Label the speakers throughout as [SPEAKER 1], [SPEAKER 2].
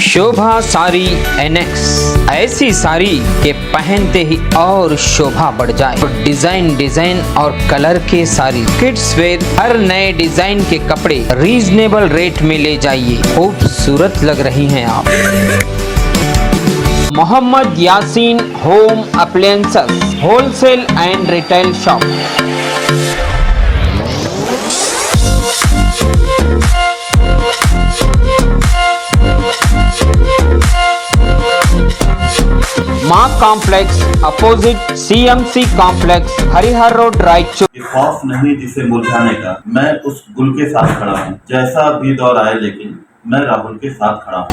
[SPEAKER 1] शोभा sari annex, ऐसी साड़ी के पहनते ही और शोभा बढ़ जाए। और डिजाइन और कलर के साड़ी, किड्स वेयर, हर नए डिजाइन के कपड़े रीजनेबल रेट में ले जाइए। खूबसूरत लग रही हैं आप। Mohammed Yasin home appliances wholesale and retail shop. Maa complex opposite CMC complex, Harihar road, Raichur.
[SPEAKER 2] खौफ नहीं जिसे मुरझाने का, मैं उस गुल के साथ खड़ा हूँ। जैसा भी दौर आए लेकिन मैं राहुल के साथ खड़ा हूँ।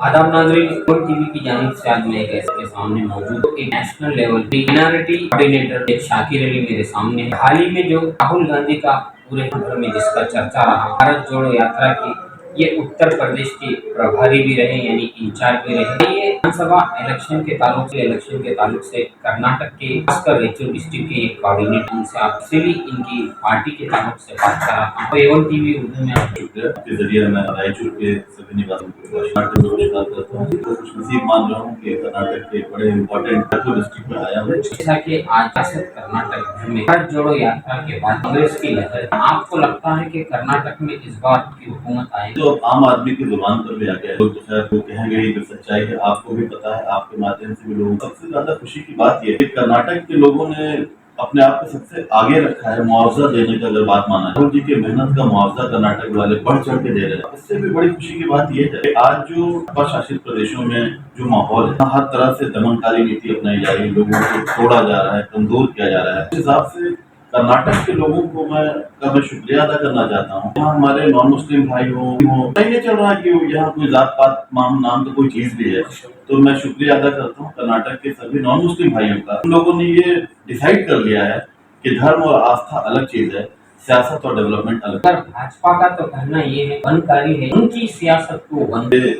[SPEAKER 3] आदाब नाज़रीन, टीवी की जानिब से आज मैं एक ऐसे के सामने मौजूद हूं। एक नेशनल लेवल पे माइनॉरिटी कोऑर्डिनेटर शाकिर अली मेरे सामने है। हाल ही में जो राहुल गांधी का पूरे भर में जिसका चर्चा रहा, भारत जोड़ो यात्रा की, ये उत्तर प्रदेश के प्रभारी भी रहे, यानी इंचार्ज भी रहे। ये विधानसभा इलेक्शन के ताल्लुक से कर्नाटक के खासकर रायचूर डिस्ट्रिक्ट के एक कोऑर्डिनेटर, उनसे आपसे भी इनकी पार्टी के ताल्लुक से बात कर रहा हूँ। एवन टीवी उर्दू में
[SPEAKER 2] आपके जरिए मैं रायचूर के सभी निवासियों को नमस्कार करता हूँ। तो खुशनसीब मान रहा हूँ कि कर्नाटक के बड़े इम्पोर्टेंट रायचूर डिस्ट्रिक्ट में आया हूँ।
[SPEAKER 3] जैसा कि आज कर्नाटक में भारत जोड़ो यात्रा के बाद कांग्रेस की लहर, आपको लगता है कि कर्नाटक में इस बार की हुकूमत आएगी?
[SPEAKER 2] तो आम आदमी की जुबान पर भी आ गया है, लोग तो खैर वो कहेंगे ही, जो सच्चाई है आपको भी पता है, आपके माध्यम से भी लोगों को। सबसे ज्यादा खुशी की बात यह है कि कर्नाटक के लोगों ने अपने आप को सबसे आगे रखा है मुआवजा देने का। अगर बात माना राहुल जी की मेहनत का मुआवजा कर्नाटक वाले बढ़ चढ़ के दे रहे हैं। इससे भी बड़ी खुशी की बात यह है कि आज जो शासित प्रदेशों में जो माहौल है, हर तरह से दमनकारी नीति अपनाई जा रही है, लोगों को तोड़ा जा रहा है, कमजोर किया जा रहा है। इस हिसाब से कर्नाटक के लोगों को मैं शुक्रिया अदा करना चाहता हूँ। यहाँ हमारे नॉन मुस्लिम भाई हो, नहीं चल रहा कि यहाँ कोई जात पात नाम तो कोई चीज भी है, तो मैं शुक्रिया अदा करता हूँ कर्नाटक के सभी नॉन मुस्लिम भाइयों का। उन लोगों ने ये डिसाइड कर लिया है कि धर्म और आस्था अलग चीज है, सियासत और डेवलपमेंट अलग।
[SPEAKER 3] भाजपा का तो कहना ये है वनकारी है, उनकी सियासत को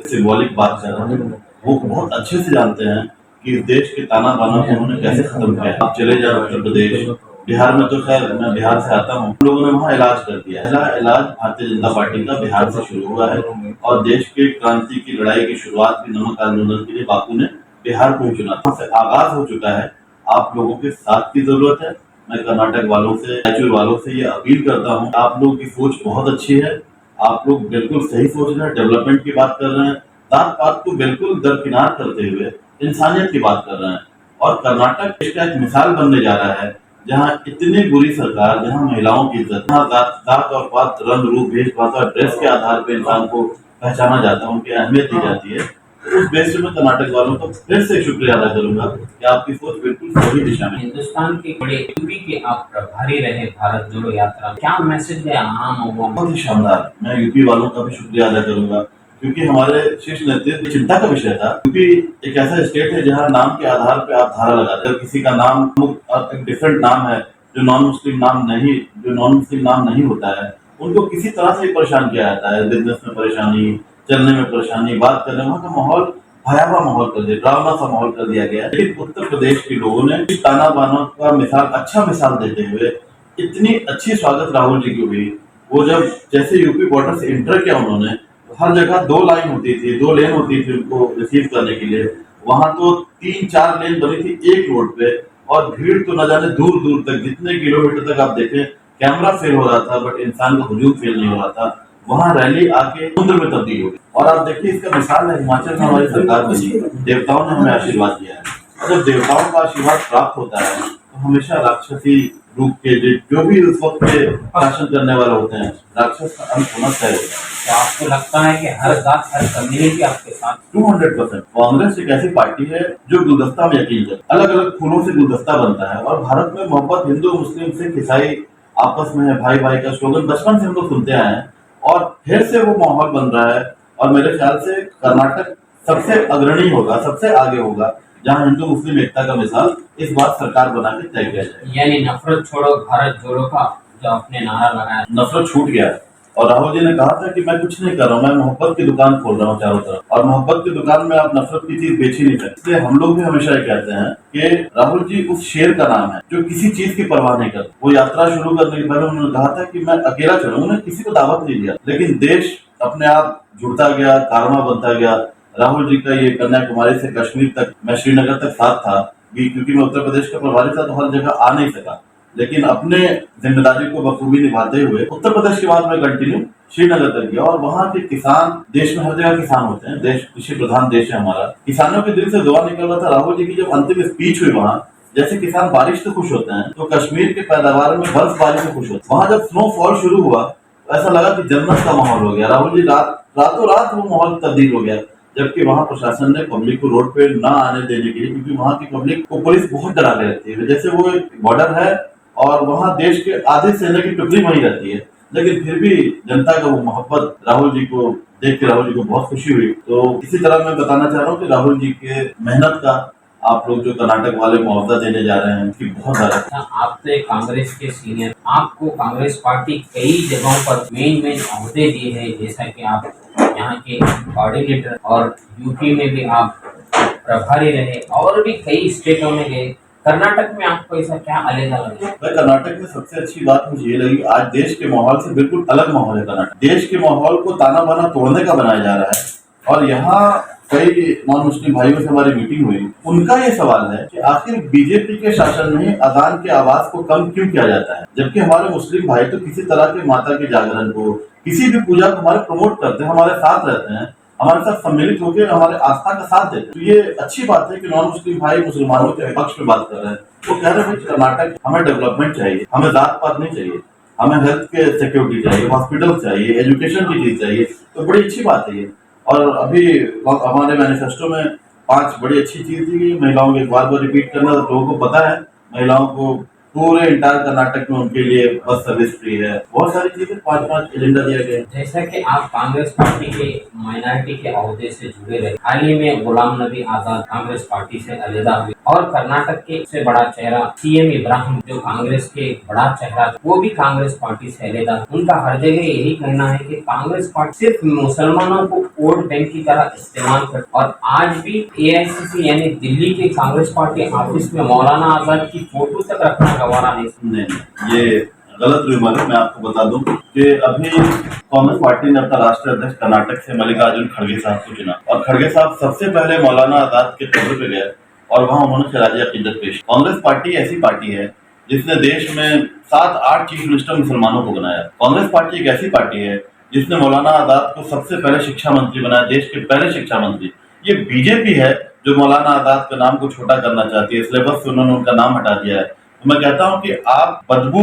[SPEAKER 2] सिंबॉलिक बात कर रहा हूँ। वो बहुत अच्छे से जानते हैं कि इस देश के ताना बाना को उन्होंने कैसे खत्म किया। आप चले जाओ उत्तर प्रदेश, बिहार में, तो खैर मैं बिहार से आता हूँ, लोगों ने वहाँ इलाज कर दिया। पहला इलाज भारतीय जनता पार्टी का बिहार से शुरू हुआ है और देश के क्रांति की लड़ाई की शुरुआत भी नमक आंदोलन के लिए बापू ने बिहार को ही चुना था। से आगाज हो चुका है। आप लोगों के साथ की जरूरत है। मैं कर्नाटक वालों से, रायचूर वालों से ये अपील करता हूँ, आप लोगों की सोच बहुत अच्छी है, आप लोग बिल्कुल सही सोच रहे हैं, डेवलपमेंट की बात कर रहे हैं, जात पात को बिल्कुल दरकिनार करते हुए इंसानियत की बात कर रहे हैं। और कर्नाटक देश का एक मिसाल बनने जा रहा है, जहाँ इतनी बुरी सरकार, जहाँ महिलाओं की इज्जत, जहाँ जात और पात, रंग रूप, भेष भाषा, ड्रेस के आधार पर इंसान को पहचाना जाता है, उनकी अहमियत दी जाती है। तो उस बेस में कर्नाटक वालों का फिर से शुक्रिया अदा करूंगा कि आपकी सोच बिल्कुल सही दिशा में।
[SPEAKER 3] हिंदुस्तान के बड़े यूपी के आप प्रभारी रहे भारत जोड़ो यात्रा, क्या मैसेज है आम आदमी?
[SPEAKER 2] बहुत ही शानदार। मैं यूपी वालों का भी शुक्रिया अदा करूंगा क्योंकि हमारे शीर्ष नेतृत्व चिंता का विषय था। यूपी एक ऐसा स्टेट है जहाँ नाम के आधार पर आप धारा लगाते हैं। किसी का नाम एक डिफरेंट नाम है, जो नॉन मुस्लिम नाम नहीं होता है, उनको किसी तरह से परेशान किया जाता है। बिजनेस में परेशानी, चलने में परेशानी, बात करने, वहाँ का माहौल भयावह माहौल कर दिया, ड्रावना सा माहौल कर दिया गया है। लेकिन उत्तर प्रदेश के लोगों ने ताना बाना का अच्छा मिसाल देते हुए इतनी अच्छी स्वागत राहुल जी की हुई। वो जब जैसे यूपी बॉर्डर से इंटर किया उन्होंने, हर जगह 2 लाइन होती थी, 2 लेन होती थी उनको रिसीव करने के लिए। वहां तो 3-4 लेन बनी थी एक रोड पे, और भीड़ तो न जाने दूर दूर तक, जितने किलोमीटर तक आप देखें, कैमरा फेल हो रहा था बट इंसान का हुजूम फेल नहीं हो रहा था। वहाँ रैली आके समुद्र में तब्दील हो गई। और आप देखिए, इसका मिसाल है हिमाचल में हमारी सरकार बनी, देवताओं ने हमें आशीर्वाद दिया है। और जब देवताओं का आशीर्वाद प्राप्त होता है तो हमेशा राक्षसी रूप के जो भी उस वक्त के शासन करने वाले होते हैं, राक्षस का अंत होना तय होता है।
[SPEAKER 3] तो आपको लगता है कि हर जात, हर कम्युनिटी आपके साथ?
[SPEAKER 2] 200%। कांग्रेस एक ऐसी पार्टी है जो गुलदस्ता में यकीन करती है। अलग अलग फूलों से गुलदस्ता बनता है और भारत में मोहब्बत हिंदू, मुस्लिम, सिख, ईसाई आपस में है, भाई भाई का स्लोगन बचपन से हम लोग सुनते आए हैं और फिर से वो माहौल बन रहा है। और मेरे ख्याल से कर्नाटक सबसे अग्रणी होगा, सबसे आगे होगा, जहाँ हिंदू मुस्लिम एकता का मिसाल इस बार सरकार बना के तय किया जाए।
[SPEAKER 3] यानी नफरत छोड़ो भारत जोड़ो का जो आपने नारा लगाया,
[SPEAKER 2] नफरत छूट गया है। और राहुल जी ने कहा था कि मैं कुछ नहीं कर रहा हूँ, मैं मोहब्बत की दुकान खोल रहा हूँ चारों तरफ, और मोहब्बत की दुकान में आप नफरत की चीज बेच ही नहीं सकते। इसलिए हम लोग भी हमेशा ये कहते हैं कि राहुल जी उस शेर का नाम है जो किसी चीज की परवाह नहीं करते। वो यात्रा शुरू करने के पहले उन्होंने कहा था कि मैं अकेला चलूंगा, उन्होंने किसी को दावत नहीं दिया, लेकिन देश अपने आप जुड़ता गया, कारवां बनता गया। राहुल जी का ये कन्याकुमारी से कश्मीर तक, मैं श्रीनगर तक साथ था, क्योंकि मैं उत्तर प्रदेश का प्रभारी था तो हर जगह आ नहीं सका, लेकिन अपने जिम्मेदारी को बखूबी निभाते हुए उत्तर प्रदेश के बाद में कंटिन्यू श्रीनगर तक गया। और वहाँ के किसान, देश में हर जगह किसान होते हैं, देश कृषि प्रधान देश है हमारा, किसानों के दिल से दुआ निकल रहा था। राहुल जी की जब अंतिम स्पीच हुई वहाँ, जैसे किसान बारिश से खुश होते हैं तो कश्मीर के पैदावार में बर्फबारी से खुश होते हैं। वहाँ जब स्नोफॉल शुरू हुआ तो ऐसा लगा कि जन्नत का माहौल हो गया। राहुल जी रातों रात वो माहौल तब्दील हो गया, जबकि वहाँ प्रशासन ने पब्लिक को रोड पे ना आने देने के लिए, क्योंकि वहाँ की पब्लिक को पुलिस बहुत डरा के रखती है, जैसे वो एक बॉर्डर है और वहाँ देश के आधे सेना की टुकड़ी वहीं रहती है, लेकिन फिर भी जनता का वो मोहब्बत राहुल जी को देख के राहुल जी को बहुत खुशी हुई। तो इसी तरह मैं बताना चाह रहा हूँ कि राहुल जी के मेहनत का आप लोग जो कर्नाटक वाले मुआवजा देने जा रहे हैं उसकी बहुत ज्यादा।
[SPEAKER 3] आप तो एक कांग्रेस के सीनियर, आपको कांग्रेस पार्टी कई जगहों पर मेन अहदे दिए हैं, जैसा कि आप यहाँ के कोऑर्डिनेटर और यूपी में भी आप प्रभारी रहे और भी कई स्टेटों में गए। कर्नाटक में आपको ऐसा क्या अलग लगा?
[SPEAKER 2] भाई कर्नाटक में सबसे अच्छी बात मुझे ये लगी, आज देश के माहौल से बिल्कुल अलग माहौल है। कर्नाटक देश के माहौल को ताना बाना तोड़ने का बनाया जा रहा है। और यहाँ कई नॉन मुस्लिम भाइयों से हमारी मीटिंग हुई, उनका ये सवाल है कि आखिर बीजेपी के शासन में अजान के आवाज को कम क्यों किया जाता है, जबकि हमारे मुस्लिम भाई तो किसी तरह के माता के जागरण को, किसी भी पूजा को हमारे प्रमोट करते हैं, हमारे साथ रहते हैं, हमारे साथ सम्मिलित होकर हमारे आस्था का साथ देते हैं। तो ये अच्छी बात है कि नॉन मुस्लिम भाई मुसलमानों के पक्ष में बात कर रहे हैं। वो कह रहे हैं कर्नाटक हमें डेवलपमेंट चाहिए, हमें जात पात नहीं चाहिए, हमें हेल्थ के सिक्योरिटी चाहिए, हॉस्पिटल चाहिए, एजुकेशन की चीज चाहिए। तो बड़ी अच्छी बात है ये। और अभी हमारे मैनिफेस्टो में 5 बड़ी अच्छी चीज थी। महिलाओं के बार बार रिपीट करना, लोगों को पता है, महिलाओं को पूरे इंटायर कर्नाटक में उनके लिए बस सर्विस फ्री है, बहुत सारी चीजें 5 एजेंडा दिया गया।
[SPEAKER 3] जैसा कि आप कांग्रेस पार्टी के माइनॉरिटी के अहदे से जुड़े रहे, हाल ही में गुलाम नबी आजाद कांग्रेस पार्टी से अलग हुए और कर्नाटक के सबसे बड़ा चेहरा सीएम इब्राहिम, जो कांग्रेस के बड़ा चेहरा, वो भी कांग्रेस पार्टी से अलग। उनका हर जगह यही कहना है कि कांग्रेस पार्टी सिर्फ मुसलमानों को वोट बैंक की तरह इस्तेमाल कर। और आज भी एआईसीसी यानी दिल्ली के कांग्रेस पार्टी ऑफिस में मौलाना आजाद की फोटो तक रखना गवारा नहीं।
[SPEAKER 2] ये गलत रूमर है। मैं आपको बता दूं कि अभी कांग्रेस पार्टी ने अपना राष्ट्रीय अध्यक्ष कर्नाटक से मल्लिकार्जुन खड़गे साहब को चुना, और खड़गे साहब सबसे पहले मौलाना आजाद के कब्र पे गए और वहां उन्होंने खराज अकीदत पेश। कांग्रेस पार्टी ऐसी पार्टी है जिसने देश में 7-8 चीफ मिनिस्टर मुसलमानों को बनाया। कांग्रेस पार्टी एक ऐसी पार्टी है जिसने मौलाना आजाद को सबसे पहले शिक्षा मंत्री बनाया, देश के पहले शिक्षा मंत्री। ये बीजेपी है जो मौलाना आजाद के नाम को छोटा करना चाहती है, सिलेबस से उन्होंने उनका नाम हटा दिया है। तो मैं कहता हूं कि आप बदबू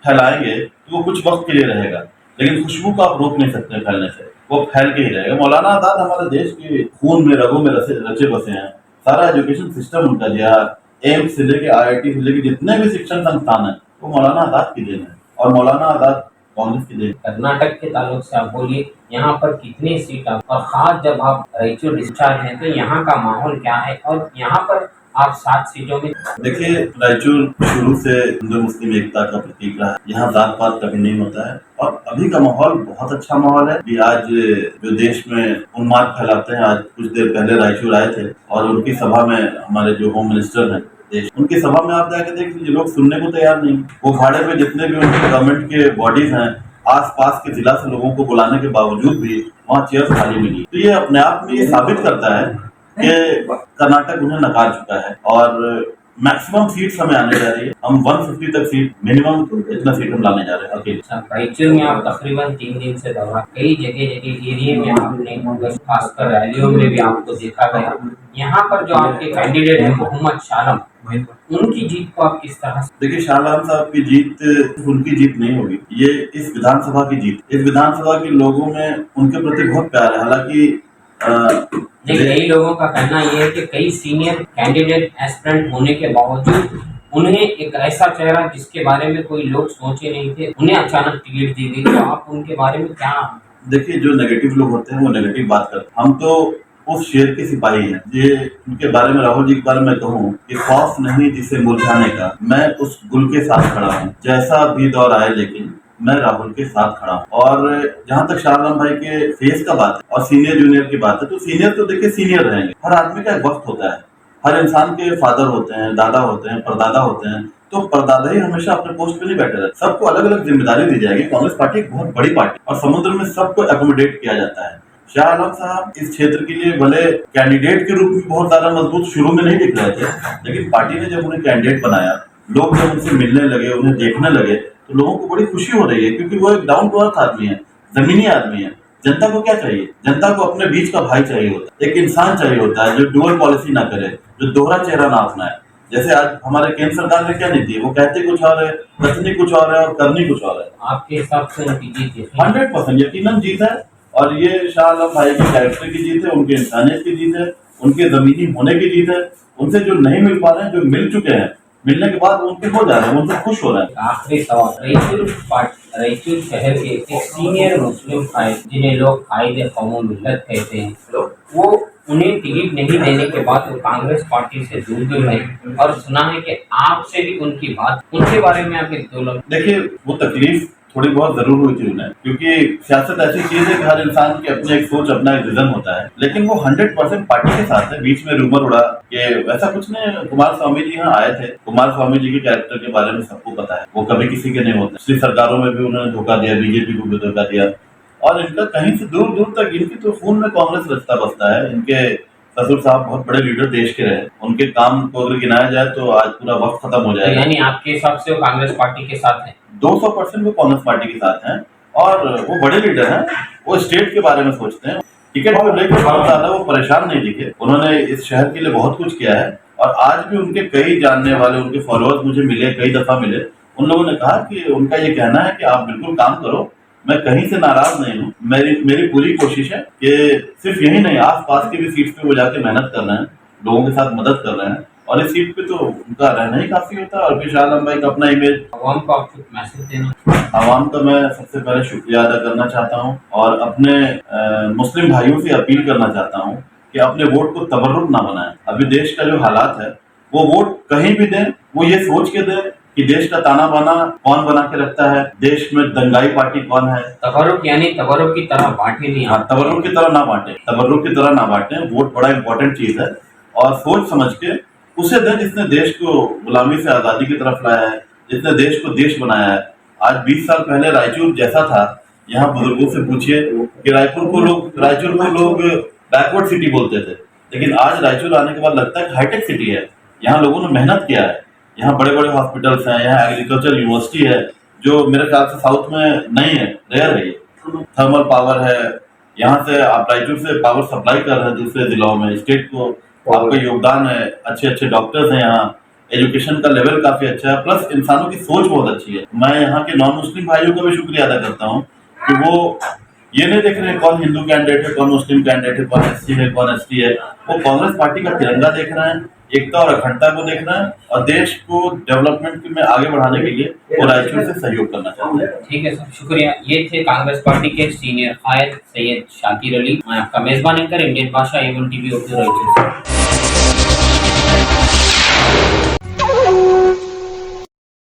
[SPEAKER 2] फैलाएंगे तो वो कुछ वक्त के लिए रहेगा, लेकिन खुशबू को आप रोक नहीं सकते फैलने से, वो फैल के ही रहेगा। मौलाना आजाद हमारे देश के खून में रगों में रचे बसे हैं। सारा एजुकेशन सिस्टम उनका दिया, एम्स से लेके IIT से लेके जितने भी शिक्षण संस्थान है वो मौलाना आजाद की देन है, और मौलाना आजाद कांग्रेस की देन।
[SPEAKER 3] कर्नाटक के ताल्लुक से आप बोलिए, यहाँ पर कितनी सीट और खास जब आप रायचूर डिस्चार्ज हैं तो यहाँ का माहौल क्या है, और यहाँ पर आप 7 सीटों में।
[SPEAKER 2] देखिए, रायचूर शुरू से हिंदू मुस्लिम एकता का प्रतीक रहा है। यहाँ जात पात कभी नहीं होता है, और अभी का माहौल बहुत अच्छा माहौल है। भी आज जो देश में उन्माद फैलाते हैं, आज कुछ देर पहले रायचूर आए थे और उनकी सभा में हमारे जो होम मिनिस्टर हैं देश, उनकी सभा में आप जाके देख लीजिए, लोग सुनने को तैयार नहीं। वो भाड़े पे जितने भी उनके गवर्नमेंट के बॉडीज हैं, आस पास के जिला से लोगों को बुलाने के बावजूद भी वहाँ चेयर खाली मिली। तो ये अपने आप में ये साबित करता है कि कर्नाटक उन्हें नकार चुका है, और मैक्सिमम सीट हमें आने जा रही है। हम 150 तक सीट, मिनिमम इतना सीट हम लाने जा रहे हैं अकेले।
[SPEAKER 3] रायचूर में आप तकरीबन 3 दिन से दौरा, कई जगह एरिया में आपने, खासकर रैलियों में भी आपको देखा गया। यहाँ पर जो आपके कैंडिडेट है मोहम्मद शालम, उनकी जीत को आप किस तरह से?
[SPEAKER 2] देखिए, शाहलाम साहब की जीत उनकी जीत नहीं होगी, ये इस विधानसभा की जीत। इस विधानसभा के लोगों में उनके प्रति बहुत प्यार है। हालांकि
[SPEAKER 3] कई लोगों का कहना यह है कि कई सीनियर कैंडिडेट एस्पिरेंट होने के बावजूद उन्हें एक ऐसा चेहरा जिसके बारे में कोई लोग सोचे नहीं थे, उन्हें अचानक टिकट दी गई। तो आप उनके बारे में क्या?
[SPEAKER 2] देखिए, जो नेगेटिव लोग होते हैं वो नेगेटिव बात करते हैं। हम तो उस शेर के सिपाही हैं। ये उनके बारे में, राहुल जी के बारे में कहूँ कि खौफ नहीं जिसे मुरझाने का, मैं उस गुल के साथ खड़ा हूँ, जैसा भी दौर आए लेकिन मैं राहुल के साथ खड़ा हूँ। और जहाँ तक शाह आलम भाई के फेस का बात है और सीनियर जूनियर की बात है, तो सीनियर तो देखिए सीनियर रहेंगे। हर आदमी का एक वक्त होता है, हर इंसान के फादर होते हैं, दादा होते हैं, परदादा होते हैं, तो परदादा ही हमेशा अपने पोस्ट पे नहीं बैठे रहते। सबको अलग अलग जिम्मेदारी दी जाएगी। कांग्रेस पार्टी एक बहुत बड़ी पार्टी और समुद्र में सबको एकोमोडेट किया जाता है। शाह आलम साहब इस क्षेत्र के लिए भले कैंडिडेट के रूप में बहुत ज्यादा मजबूत शुरू में नहीं दिख रहे थे, लेकिन पार्टी ने जब उन्हें कैंडिडेट बनाया, लोग जब उनसे मिलने लगे, उन्हें देखने लगे, तो लोगों को बड़ी खुशी हो रही है, क्योंकि वो एक डाउन टू अर्थ आदमी है, जमीनी आदमी है। जनता को क्या चाहिए? जनता को अपने बीच का भाई चाहिए होता है, एक इंसान चाहिए होता है जो डुअल पॉलिसी ना करे, जो दोहरा चेहरा ना अपनाए। जैसे आज हमारे केंद्र सरकार ने क्या नीति है, वो कहते कुछ और है, करनी कुछ और है और करनी कुछ और है।
[SPEAKER 3] आपके हिसाब से उनकी जीत है?
[SPEAKER 2] 100% यकीनन जीत है। और ये शाह आलम भाई के कैरेक्टर की जीत है, उनके इंसानियत की जीत है, उनके जमीनी होने की जीत है। उनसे जो नहीं मिल पा रहे हैं, जो मिल चुके हैं, मिलने के बाद उनके हो जा रहे हैं, उनसे खुश हो रहे हैं।
[SPEAKER 3] आखिरी सवाल, रायचूर शहर के एक सीनियर मुस्लिम कायद, जिन्हें लोग कायदे कौम मिल्लत कहते हैं, वो उन्हें टिकट नहीं देने के बाद वो कांग्रेस पार्टी से दूर है और सुना है कि आपसे भी उनकी बात, उनके बारे में आपके दो लोग।
[SPEAKER 2] देखिए, वो तकलीफ थोड़ी बहुत जरूर हुई थी उन्हें, क्योंकि सियासत ऐसी चीज है कि हर इंसान की अपनी एक सोच, अपना एक विजन होता है, लेकिन वो 100% पार्टी के साथ है। बीच में रूमर उड़ा कि वैसा कुछ नहीं, कुमार स्वामी जी यहाँ आए थे, कुमार स्वामी जी के कैरेक्टर के बारे में सबको पता है, वो कभी किसी के नहीं होते। पिछली सरकारों में भी उन्होंने धोखा दिया, बीजेपी को भी धोखा दिया, और इनका कहीं से दूर दूर तक इनकी तो खून में कांग्रेस रचता बसता है। इनके ससुर साहब बहुत बड़े लीडर देश के रहे, उनके काम को अगर गिनाया जाए तो आज पूरा वक्त खत्म हो जाएगा।
[SPEAKER 3] यानी आपके हिसाब से वो कांग्रेस पार्टी के साथ है?
[SPEAKER 2] 200% वो कांग्रेस पार्टी के साथ हैं और वो बड़े लीडर हैं। वो स्टेट के बारे में सोचते हैं, टिकट को लेकर बहुत ज्यादा वो परेशान नहीं दिखे। उन्होंने इस शहर के लिए बहुत कुछ किया है और आज भी उनके कई जानने वाले, उनके फॉलोअर्स मुझे मिले, कई दफा मिले। उन लोगों ने कहा कि उनका ये कहना है कि आप बिल्कुल काम करो, मैं कहीं से नाराज नहीं हूँ, मेरी पूरी कोशिश है कि सिर्फ यही नहीं, आस पास की भी सीट पे वो जाके मेहनत कर रहे हैं, लोगों के साथ मदद कर रहे हैं, और इस सीट पे तो उनका रहना ही काफी होता है। और फिर शाह आलम भाई का अपना इमेज।
[SPEAKER 3] आवाम को आप कुछ मैसेज देना?
[SPEAKER 2] आवाम का मैं सबसे पहले शुक्रिया अदा करना चाहता हूँ और अपने मुस्लिम भाइयों से अपील करना चाहता हूँ कि अपने वोट को तबर्रुक ना बनाएं। अभी देश का जो हालात है, वो वोट कहीं भी दें, वो ये सोच के दें कि देश का ताना बाना कौन बना के रखता है, देश में दंगाई पार्टी कौन है।
[SPEAKER 3] तबर्रुक यानी तबर्रुक की तरह बांटे नहीं।
[SPEAKER 2] हाँ, तबर्रुक की तरह ना बांटे, तबर्रुक की तरह ना बांटे। वोट बड़ा इंपॉर्टेंट चीज है और सोच समझ के उसे दें जिसने देश को गुलामी से आजादी की तरफ लाया है, जिसने देश को देश बनाया है। आज 20 साल पहले रायचूर जैसा था, यहाँ बुजुर्गों से पूछिए कि रायचूर को लोग बैकवर्ड सिटी बोलते थे, लेकिन आज रायचूर आने के बाद लगता है कि हाईटेक सिटी है। यहाँ लोगों ने मेहनत किया है, यहाँ बड़े बड़े हॉस्पिटल्स हैं, यहाँ एग्रीकल्चर यूनिवर्सिटी है जो मेरे ख्याल से साउथ में नहीं है, रेयर है। थर्मल पावर है, यहाँ से आप रायचूर से पावर सप्लाई कर रहे हैं दूसरे जिलों में, स्टेट को आपका योगदान है। अच्छे अच्छे डॉक्टर्स हैं यहाँ, एजुकेशन का लेवल काफी अच्छा है, प्लस इंसानों की सोच बहुत अच्छी है। मैं यहाँ के नॉन मुस्लिम भाइयों का भी शुक्रिया अदा करता हूँ कि वो ये नहीं देख रहे हैं कौन हिंदू कैंडिडेट है, कौन मुस्लिम कैंडिडेट है, कौन एससी है, कौन एसटी है। वो कांग्रेस पार्टी का तिरंगा देख रहे हैं, एकता और अखंडता को देख रहे हैं और देश को डेवलपमेंट में आगे बढ़ाने के लिए वो रायचूर से सहयोग करना चाहते हैं।
[SPEAKER 3] ठीक है सर, शुक्रिया। ये थे कांग्रेस पार्टी के सीनियर कायद सैयद शाकिर अली। मैं आपका मेजबान एंकर इंडियन भाषा A1 TV उर्दू रायचूर से।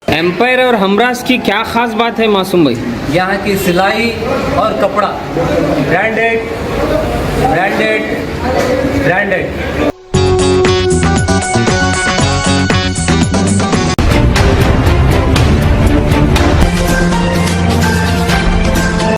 [SPEAKER 3] एम्पायर और हमराज की क्या खास बात है मासूम भाई?
[SPEAKER 4] यहाँ की सिलाई और कपड़ा ब्रांडेड ब्रांडेड ब्रांडेड